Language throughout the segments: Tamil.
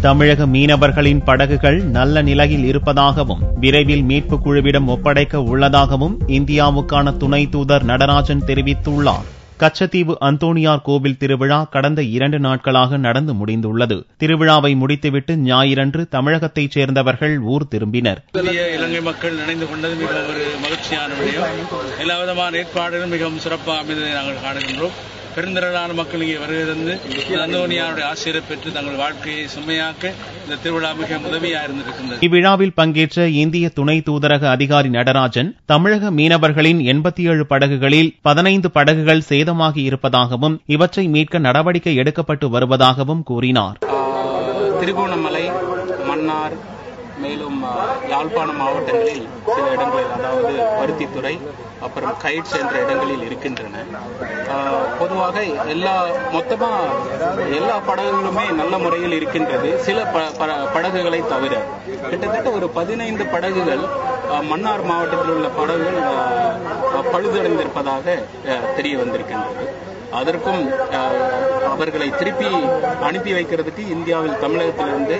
தமிழக மீனவர்களின் படகுகள் நல்ல நிலையில் இருப்பதாகவும் விரைவில் மீட்புக் குழுவிடம் ஒப்படைக்க உள்ளதாகவும் இந்தியாவுக்கான துணை தூதர் நடராஜன் தெரிவித்துள்ளார். கச்சத்தீவு அந்தோணியார் கோவில் திருவிழா கடந்த 2 நாட்களாக நடந்து முடிந்துள்ளது. திருவிழாவை முடித்துவிட்டு ஞாயிறன்று தமிழகத்தைச் சேர்ந்தவர்கள் ஊர் திரும்பினர். இலங்கை மக்கள் இணைந்து கொண்டது மிகவும் ஒரு மகிழ்ச்சியான விடயம். எல்லா விதமான ஏற்பாடுகளும் மிகவும் சிறப்பாக அமைந்ததை நாங்கள் காணுகின்றோம். பெருந்திரளான மக்கள் இங்கே வருகிறது அந்தோணியாருடைய ஆசிரியரை பெற்று தங்கள் வாழ்க்கையை சுமையாக்க இந்த திருவிழா மிக உதவியாக இருந்திருக்கின்றது. இவ்விழாவில் பங்கேற்ற இந்திய துணை தூதரக அதிகாரி நடராஜன் தமிழக மீனவர்களின் 87 படகுகளில் 15 படகுகள் சேதமாகி இருப்பதாகவும் இவற்றை மீட்க நடவடிக்கை எடுக்கப்பட்டு வருவதாகவும் கூறினார். திருகோணமலை, மன்னார், மேலும் யாழ்ப்பாணம் மாவட்டங்களில் சில இடங்களில், அதாவது பருத்தித்துறை, அப்புறம் கைட்ஸ் என்ற இடங்களில் இருக்கின்றன. பொதுவாக எல்லா படகுகளுமே நல்ல முறையில் இருக்கின்றது. சில படகுகளை தவிர கிட்டத்தட்ட ஒரு 15 படகுகள் மன்னார் மாவட்டத்தில் உள்ள படகுகள் பழுதடைந்திருப்பதாக தெரிய வந்திருக்கின்றது. அதற்கும் அவர்களை திருப்பி அனுப்பி வைக்கிறதுக்கு இந்தியாவில் தமிழகத்திலிருந்து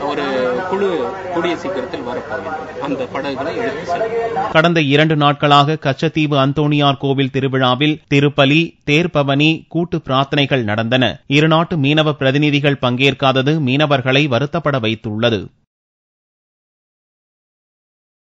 ஒரு குழு கூடிய சீக்கிரத்தில் வரப்போகிறது. அந்த படகுகளை எடுத்து செல்லும். கடந்த 2 நாட்களாக கச்சத்தீவு அந்தோணியார் கோவில் திருவிழாவில் திருப்பலி, தேர்பவனி, கூட்டு பிரார்த்தனைகள் நடந்தன. இரு நாட்டு மீனவ பிரதிநிதிகள் பங்கேற்காதது மீனவர்களை வருத்தப்பட வைத்துள்ளது.